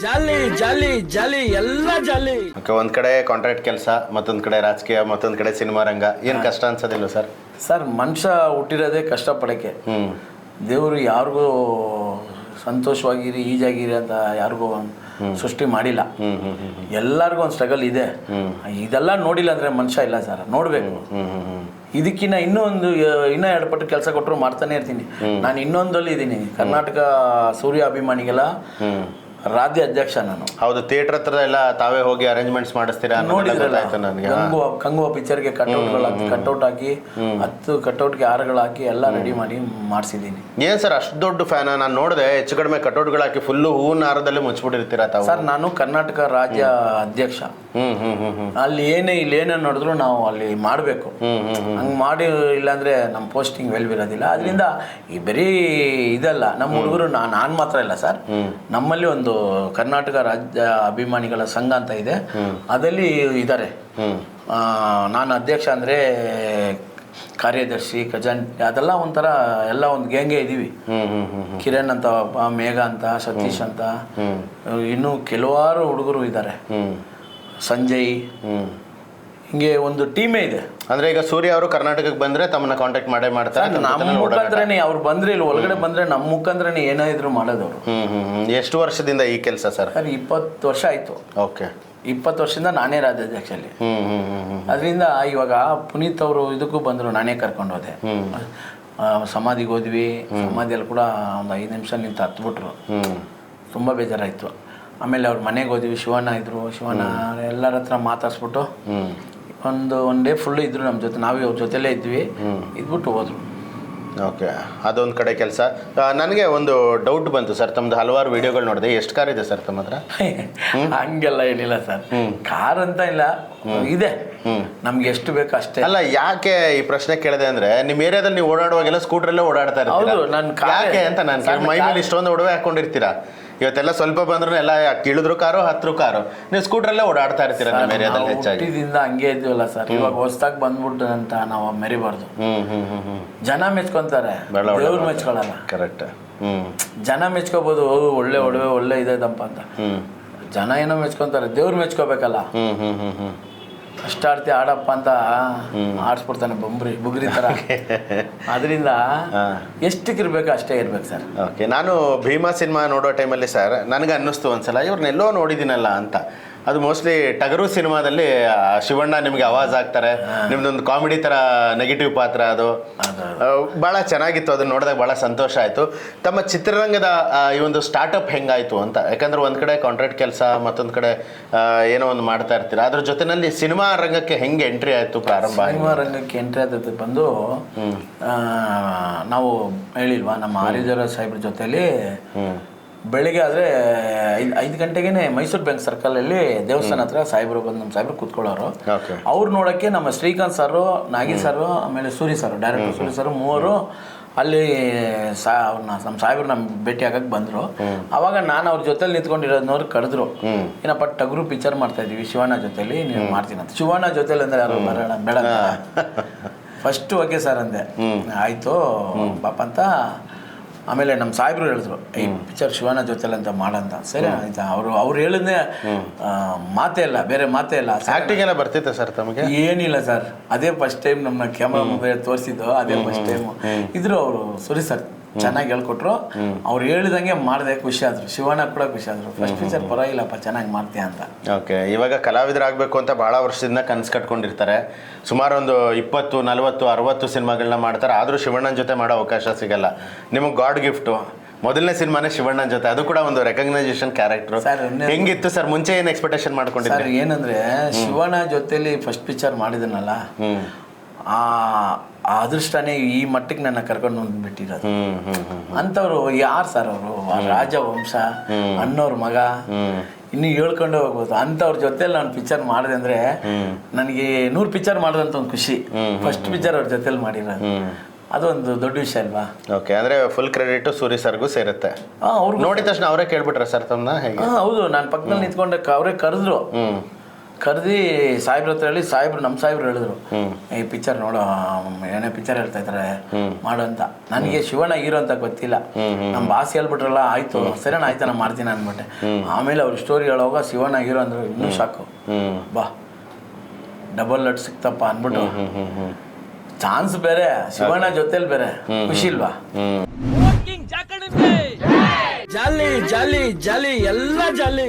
ಜಾಲಿ ಜಾಲಿ ಜಾಲಿ ಎಲ್ಲ ಜಾಲಿ. ಒಂದ್ ಕಡೆ ಕಾಂಟ್ರಾಕ್ಟ್ ಕೆಲಸ, ಮತ್ತೊಂದ್ ಕಡೆ ರಾಜಕೀಯ, ಮತ್ತೊಂದ್ ಕಡೆ ಸಿನಿಮಾ ರಂಗ. ಏನ್ ಕಷ್ಟ ಅನ್ಸೋದಿಲ್ಲ ಸರ್? ಸರ್, ಮನುಷ್ಯ ಹುಟ್ಟಿರೋದೇ ಕಷ್ಟಪಡಕ್ಕೆ. ದೇವರು ಯಾರಿಗೂ ಸಂತೋಷವಾಗಿರಿ ಈಜಾಗಿರಿ ಅಂತ ಯಾರಿಗೂ ಸೃಷ್ಟಿ ಮಾಡಿಲ್ಲ. ಎಲ್ಲರಿಗೂ ಒಂದು ಸ್ಟ್ರಗಲ್ ಇದೆ. ಇದೆಲ್ಲ ನೋಡಿಲ್ಲ ಅಂದ್ರೆ ಮನುಷ್ಯ ಇಲ್ಲ ಸರ್, ನೋಡ್ಬೇಕು. ಇದಕ್ಕಿನ್ನ ಇನ್ನೂ 2 ಪಟ್ಟು ಕೆಲಸ ಕೊಟ್ಟರು ಮಾಡ್ತಾನೆ ಇರ್ತೀನಿ. ನಾನು ಇನ್ನೊಂದಲ್ಲಿ ಇದ್ದೀನಿ, ಕರ್ನಾಟಕ ಸೂರ್ಯ ಅಭಿಮಾನಿಗಳ ರಾಜ್ಯ ಅಧ್ಯಕ್ಷ ನಾನು. ಹೌದು, ಥಿಯೇಟರ್ ಹತ್ರ ಎಲ್ಲ ತಾವೇ ಹೋಗಿ ಅರೇಂಜ್ಮೆಂಟ್ಸ್ ಮಾಡಿಸ್ತೀರಾ? ನೋಡಿದ್ರಲ್ಲ, ಕಂಗುವ ಪಿಕ್ಚರ್ಗೆ ಕಟ್ಔಟ್ ಹಾಕಿ 10 ಕಟ್ಔಟ್ಗೆ ಹಾರಗಳು ಹಾಕಿ ಎಲ್ಲ ರೆಡಿ ಮಾಡಿ ಮಾಡಿಸಿದ್ದೀನಿ. ಏನ್ ಸರ್ ಅಷ್ಟು ದೊಡ್ಡ ಫ್ಯಾನ್? ನಾನು ನೋಡಿದೆ, ಹೆಚ್ಚು ಕಡಿಮೆ ಕಟ್ಔಟ್ಗಳು ಹಾಕಿ ಫುಲ್ಲು ಹೂವಿನ ಹಾರದಲ್ಲೇ ಮುಚ್ಚಿಬಿಟ್ಟಿರ್ತೀರಾ ತಾವು? ಸರ್, ನಾನು ಕರ್ನಾಟಕ ರಾಜ್ಯ ಅಧ್ಯಕ್ಷ. ಅಲ್ಲಿ ಏನೇ ನೋಡಿದ್ರು ನಾವು ಅಲ್ಲಿ ಮಾಡಬೇಕು. ಹಂಗೆ ಮಾಡಿ ಇಲ್ಲಾಂದ್ರೆ ನಮ್ಮ ಪೋಸ್ಟಿಂಗ್ ವೆಲ್ ಇರೋದಿಲ್ಲ. ಅದರಿಂದ ಈ ಬರೀ ಇದಲ್ಲ, ನಮ್ಮ ಹುಡುಗರು ನಾನು ಮಾತ್ರ ಇಲ್ಲ ಸರ್, ನಮ್ಮಲ್ಲಿ ಒಂದು ಕರ್ನಾಟಕ ರಾಜ್ಯ ಅಭಿಮಾನಿಗಳ ಸಂಘ ಅಂತ ಇದೆ, ಅದರಲ್ಲಿ ಇದ್ದಾರೆ. ನಾನು ಅಧ್ಯಕ್ಷ ಅಂದರೆ ಕಾರ್ಯದರ್ಶಿ, ಖಜಾಂಚಿ, ಅದೆಲ್ಲ ಒಂಥರ ಎಲ್ಲ ಒಂದು ಗ್ಯಾಂಗೇ ಇದ್ದೀವಿ. ಕಿರಣ್ ಅಂತ, ಮೇಘ ಅಂತ, ಸತೀಶ್ ಅಂತ, ಇನ್ನೂ ಕೆಲವಾರು ಹುಡುಗರು ಇದ್ದಾರೆ, ಸಂಜಯ್, ಹಿಂಗೆ ಒಂದು ಟೀಮೇ ಇದೆ. ಅಂದ್ರೆ ಈಗ ಸೂರ್ಯ ಅವರು ಕರ್ನಾಟಕಕ್ಕೆ ಬಂದ್ರೆ ತಮ್ಮನ್ನ ಕಾಂಟ್ಯಾಕ್ಟ್ ಮಾಡ್ತಾರೆ. ನಮ್ಮ ಮುಖಾಂತರನೇ ಅವ್ರು ಬಂದ್ರೆ, ಇಲ್ಲಿ ಒಳಗಡೆ ಬಂದ್ರೆ ನಮ್ಮ ಮುಖಾಂತರನೇ ಏನಾದ್ರು ಮಾಡೋದವ್ರು. ಎಷ್ಟು ವರ್ಷದಿಂದ ಈ ಕೆಲಸ ಸರ್? ಸರ್, 20 ವರ್ಷ ಆಯ್ತು. ಓಕೆ, 20 ವರ್ಷದಿಂದ ನಾನೇ ರಾಜ್ಯಾಧ್ಯಕ್ಷ ಅಲ್ಲಿ. ಅದರಿಂದ ಇವಾಗ ಪುನೀತ್ ಅವರು ಇದಕ್ಕೂ ಬಂದರು, ನಾನೇ ಕರ್ಕೊಂಡು ಹೋದೆ. ಸಮಾಧಿಗೆ ಹೋದ್ವಿ, ಸಮಾಧಿಯಲ್ಲಿ ಕೂಡ ಒಂದು 5 ನಿಮಿಷ ನಿಂತು ಹತ್ಬಿಟ್ರು, ತುಂಬ ಬೇಜಾರಾಯಿತು. ಆಮೇಲೆ ಅವ್ರ ಮನೆಗೆ ಹೋದ್ವಿ, ಶಿವಣ್ಣ ಇದ್ರು, ಶಿವಣ್ಣ ಎಲ್ಲರ ಹತ್ರ ಮಾತಾಡ್ಸ್ಬಿಟ್ಟು ಒಂದು ಡೇ ಫುಲ್ಲು ಇದ್ರು ನಮ್ಮ ಜೊತೆ, ನಾವೇ ಅವ್ರ ಜೊತೆಲೇ ಇದ್ವಿ, ಇದ್ಬಿಟ್ಟು ಹೋದ್ರು. ಓಕೆ, ಅದೊಂದು ಕಡೆ ಕೆಲಸ. ನನಗೆ ಒಂದು ಡೌಟ್ ಬಂತು ಸರ್, ತಮ್ಮದು ಹಲವಾರು ವಿಡಿಯೋಗಳು ನೋಡಿದೆ. ಎಷ್ಟು ಕಾರ್ ಇದೆ ಸರ್ ತಮ್ಮ ಹತ್ರ? ಹಂಗೆಲ್ಲ ಏನಿಲ್ಲ ಸರ್, ಕಾರ್ ಅಂತ ಇಲ್ಲ, ಇದೆ, ನಮ್ಗೆ ಎಷ್ಟು ಬೇಕು ಅಷ್ಟೇ. ಅಲ್ಲ, ಯಾಕೆ ಈ ಪ್ರಶ್ನೆ ಕೇಳಿದೆ ಅಂದ್ರೆ, ನಿಮ್ಮ ಏರಿಯಾದಲ್ಲಿ ನೀವು ಓಡಾಡುವಾಗೆಲ್ಲ ಸ್ಕೂಟ್ರಲ್ಲೇ ಓಡಾಡ್ತಾ ಇರ್ತೀರಾ. ಹೌದು, ನಾನು ಯಾಕೆ ಅಂತ ನಾನು ಮೈ ಮೇಲೆ ಇಷ್ಟೊಂದು ಒಡವೆ ಹಾಕೊಂಡಿರ್ತೀರಾ. ಇವತ್ತೆಲ್ಲ ಸ್ವಲ್ಪ ಬಂದ್ರು ಎಲ್ಲ ಇಳಿದ್ರು ಕಾರು, ಹತ್ರು ಕಾರು, ನೀವು ಸ್ಕೂಟ್ರಲ್ಲೇ ಓಡಾಡ್ತಾ ಇರ್ತೀರಾ ನಮ್ಮ ಏರಿಯಾದಲ್ಲಿ ಹೆಚ್ಚಾಗಿ. ಹುಟ್ಟಿದಿಂದ ಹಂಗೆ ಇದ್ದೀವಲ್ಲ ಸರ್, ಇವಾಗ ಹೊಸ್ದಾಗಿ ಬಂದ್ಬಿಟ್ಟು ಅಂತ ನಾವು ಮೆರಿಬಾರ್ದು. ಜನ ಮೆಚ್ಕೊಂತಾರೆ, ದೇವ್ರು ಮೆಚ್ಕೊಳಲ್ಲ. ಕರೆಕ್ಟ್. ಜನ ಮೆಚ್ಕೋಬಹುದು, ಒಳ್ಳೆ ಒಡವೆ ಒಳ್ಳೆ ಇದಪ್ಪ ಅಂತ. ಜನ ಏನೋ ಮೆಚ್ಕೊಂತಾರೆ, ದೇವ್ರು ಮೆಚ್ಕೋಬೇಕಲ್ಲ. ಅಷ್ಟಾಡ್ತಿ ಆಡಪ್ಪ ಅಂತ ಆಡ್ಸ್ಬಿಡ್ತಾನೆ ಬುಗ್ರಿ ತರ. ಅದರಿಂದ ಎಷ್ಟಕ್ಕಿರ್ಬೇಕು ಅಷ್ಟೇ ಇರ್ಬೇಕು ಸರ್. ಓಕೆ, ನಾನು ಭೀಮಾ ಸಿನಿಮಾ ನೋಡೋ ಟೈಮಲ್ಲಿ ಸರ್ ನನಗೆ ಅನ್ನಿಸ್ತು ಒಂದ್ಸಲ, ಇವ್ರನ್ನೆಲ್ಲೋ ನೋಡಿದ್ದೀನಲ್ಲ ಅಂತ. ಅದು ಮೋಸ್ಟ್ಲಿ ಟಗರು ಸಿನಿಮಾದಲ್ಲಿ ಶಿವಣ್ಣ ನಿಮ್ಗೆ ಆವಾಜ್ ಆಗ್ತಾರೆ, ನಿಮ್ದೊಂದು ಕಾಮಿಡಿ ತರ ನೆಗೆಟಿವ್ ಪಾತ್ರ, ಅದು ಬಹಳ ಚೆನ್ನಾಗಿತ್ತು. ಅದನ್ನ ನೋಡಿದಾಗ ಬಹಳ ಸಂತೋಷ ಆಯ್ತು. ತಮ್ಮ ಚಿತ್ರರಂಗದ ಈ ಒಂದು ಸ್ಟಾರ್ಟ್ಅಪ್ ಹೆಂಗಾಯ್ತು ಅಂತ, ಯಾಕಂದ್ರೆ ಒಂದ್ ಕಡೆ ಕಾಂಟ್ರಾಕ್ಟ್ ಕೆಲಸ, ಮತ್ತೊಂದ್ ಕಡೆ ಏನೋ ಒಂದು ಮಾಡ್ತಾ ಇರ್ತೀರಾ, ಅದ್ರ ಜೊತೆನಲ್ಲಿ ಸಿನಿಮಾ ರಂಗಕ್ಕೆ ಹೆಂಗೆ ಎಂಟ್ರಿ ಆಯ್ತು, ಪ್ರಾರಂಭ? ಸಿನಿಮಾ ರಂಗಕ್ಕೆ ಎಂಟ್ರಿ ಆದದ್ದು ಬಂದು, ನಾವು ಹೇಳಿಲ್ವಾ ನಮ್ಮ ಆರ್ಯಜರ ಸಾಹೇಬ್ರ ಜೊತೆಲಿ ಬೆಳಿಗ್ಗೆ ಆದರೆ 5 ಗಂಟೆಗೇನೆ ಮೈಸೂರು ಬ್ಯಾಂಕ್ ಸರ್ಕಲಲ್ಲಿ ದೇವಸ್ಥಾನ ಹತ್ರ ಸಾಹೇಬರು ಬಂದು ನಮ್ಮ ಸಾಹೇಬರು ಕೂತ್ಕೊಳ್ಳೋರು. ಅವ್ರು ನೋಡೋಕ್ಕೆ ನಮ್ಮ ಶ್ರೀಕಾಂತ್ ಸರು, ನಾಗಿ ಸರು, ಆಮೇಲೆ ಸೂರಿ ಸರು, ಡೈರೆಕ್ಟರ್ ಸೂರಿ ಸರು, 3 ಅಲ್ಲಿ ನಮ್ಮ ಸಾಹೇಬರು ನಮ್ಮ ಭೇಟಿ ಆಗಕ್ಕೆ ಬಂದರು. ಅವಾಗ ನಾನು ಅವ್ರ ಜೊತೆಲಿ ನಿಂತ್ಕೊಂಡಿರೋದನ್ನವ್ರು ಕರೆದ್ರು, ಏನಪ್ಪ ಟಗರು ಪಿಕ್ಚರ್ ಮಾಡ್ತಾ ಇದ್ದೀವಿ ಶಿವಣ್ಣ ಜೊತೆಲಿ, ನೀವು ಮಾಡ್ತೀನಿ ಅಂತ. ಶಿವಣ್ಣ ಜೊತೆಲಿ ಅಂದ್ರೆ ಯಾರು ಬೇಡ ಫಸ್ಟ್ ಓಕೆ ಸರ್ ಅಂದೆ. ಆಯಿತು ಪಾಪ ಅಂತ. ಆಮೇಲೆ ನಮ್ಮ ಸಾಹೇಬ್ರು ಹೇಳಿದ್ರು, ಈ ಪಿಕ್ಚರ್ ಶಿವಣ್ಣ ಜೊತೆಲಿ ಅಂತ ಮಾಡಂತ. ಸರಿ ಆಯ್ತಾ, ಅವ್ರು ಹೇಳಿದ್ನೇ ಮಾತೇ ಇಲ್ಲ, ಬೇರೆ ಮಾತೇ ಇಲ್ಲ. ಆಕ್ಟಿಂಗ್ ಎಲ್ಲ ಬರ್ತಿತ್ತು ಸರ್ ತಮಗೆ? ಏನಿಲ್ಲ ಸರ್, ಅದೇ ಫಸ್ಟ್ ಟೈಮ್ ನಮ್ಮ ಕ್ಯಾಮ್ರಾ ಮುಂದೆ ತೋರಿಸಿದ್ದು, ಅದೇ ಫಸ್ಟ್ ಟೈಮ್ ಇದ್ರು. ಅವರು ಸರಿ ಸರ್ ಚೆನ್ನಾಗಿ ಹೇಳ್ಕೊಟ್ರು, ಅವ್ರು ಹೇಳಿದಂಗೆ ಮಾಡಿದೆ, ಖುಷಿ ಆದ್ರು. ಶಿವಣ್ಣ ಕೂಡ ಖುಷಿ ಆದ್ರು, ಫಸ್ಟ್ ಪಿಕ್ಚರ್ ಪರವಾಗಿಲ್ಲಪ್ಪ ಚೆನ್ನಾಗಿ ಮಾಡ್ತೀಯ ಅಂತ. ಓಕೆ, ಇವಾಗ ಕಲಾವಿದರಾಗಬೇಕು ಅಂತ ಭಾಳ ವರ್ಷದಿಂದ ಕನಸು ಕಟ್ಕೊಂಡಿರ್ತಾರೆ. ಸುಮಾರು ಒಂದು 20, 40, 60 ಸಿನಿಮಾಗಳನ್ನ ಮಾಡ್ತಾರೆ, ಆದರೂ ಶಿವಣ್ಣನ ಜೊತೆ ಮಾಡೋ ಅವಕಾಶ ಸಿಗಲ್ಲ. ನಿಮಗೆ ಗಾಡ್ ಗಿಫ್ಟು ಮೊದಲನೇ ಸಿನಿಮಾನೇ ಶಿವಣ್ಣನ ಜೊತೆ, ಅದು ಕೂಡ ಒಂದು ರೆಕಗ್ನೈಸೇಷನ್ ಕ್ಯಾರೆಕ್ಟರ್. ಹೆಂಗಿತ್ತು ಸರ್, ಮುಂಚೆ ಏನು ಎಕ್ಸ್ಪೆಕ್ಟೇಷನ್ ಮಾಡ್ಕೊಂಡಿದ್ದಾರೆ? ಏನಂದ್ರೆ ಶಿವಣ್ಣ ಜೊತೆಲಿ ಫಸ್ಟ್ ಪಿಕ್ಚರ್ ಮಾಡಿದನಲ್ಲ, ಆ ಅದೃಷ್ಟನೇ ಈ ಮಟ್ಟಿಗೆ ನನ್ನ ಕರ್ಕೊಂಡು ಬಂದ್ಬಿಟ್ಟಿರೋದು. ಅಂಥವ್ರು ಯಾರು ಸರ್ ಅವರು? ರಾಜವಂಶ ಅಣ್ಣವ್ರ ಮಗ, ಇನ್ನು ಹೇಳ್ಕೊಂಡು ಹೋಗ್ಬೋದು. ಅಂಥವ್ರ ಜೊತೆಲಿ ನಾನು ಪಿಕ್ಚರ್ ಮಾಡಿದೆ ಅಂದರೆ ನನಗೆ 100 ಪಿಕ್ಚರ್ ಮಾಡೋದಂತ ಒಂದು ಖುಷಿ. ಫಸ್ಟ್ ಪಿಕ್ಚರ್ ಅವ್ರ ಜೊತೆಲಿ ಮಾಡಿರೋದು, ಅದೊಂದು ದೊಡ್ಡ ವಿಷಯ ಅಲ್ವಾ? ಓಕೆ, ಅಂದರೆ ಫುಲ್ ಕ್ರೆಡಿಟ್ ಸೂರಿ ಸರ್ಗೂ ಸೇರುತ್ತೆ. ಅವ್ರು ನೋಡಿದ ತಕ್ಷಣ ಅವರೇ ಕೇಳ್ಬಿಟ್ರೆ ಸರ್ ತಮ್ಮನ್ನ? ಹೇಗೆ? ಹೌದು, ನಾನು ಪಕ್ಕದಲ್ಲಿ ನಿಂತ್ಕೊಂಡೆ, ಅವರೇ ಕರೆದ್ರು. ಕರೆದಿ ಸಾಹೇಬ್ರ ಹತ್ರ ಹೇಳಿ ಸಾಹೇಬ್ರು ನಮ್ಮ ಸಾಹೇಬ್ರು ಹೇಳಿದ್ರು ಈ ಪಿಕ್ಚರ್ ನೋಡೋ ಏನೇ ಪಿಕ್ಚರ್ ಹೇಳ್ತಾ ಇದ್ದಾರೆ ಮಾಡು ಅಂತ. ನನಗೆ ಶಿವಣ್ಣ ಹೀರೋ ಅಂತ ಗೊತ್ತಿಲ್ಲ. ನಮ್ಮ ಬಾಸ್ ಹೇಳ್ಬಿಟ್ರಲ್ಲ ಆಯ್ತು ಸರಿ ಆಯ್ತು ನಾನು ಮಾಡ್ತೀನಿ ಅಂದ್ಬಿಟ್ಟೆ. ಆಮೇಲೆ ಅವ್ರ ಸ್ಟೋರಿ ಹೇಳೋವಾಗ ಶಿವಣ್ಣ ಹೀರೋ ಅಂದ್ರೆ ಇನ್ನೂ ಸಾಕು, ಬಾ ಡಬಲ್ ಲಟ್ ಸಿಕ್ತಪ್ಪ ಅಂದ್ಬಿಟ್ಟು ಚಾನ್ಸ್ ಬೇರೆ, ಶಿವಣ್ಣ ಜೊತೆಲಿ ಬೇರೆ ಖುಷಿ ಇಲ್ವಾ? ಜಾಲಿ ಜಾಲಿ ಜಾಲಿ ಎಲ್ಲ ಜಾಲಿ.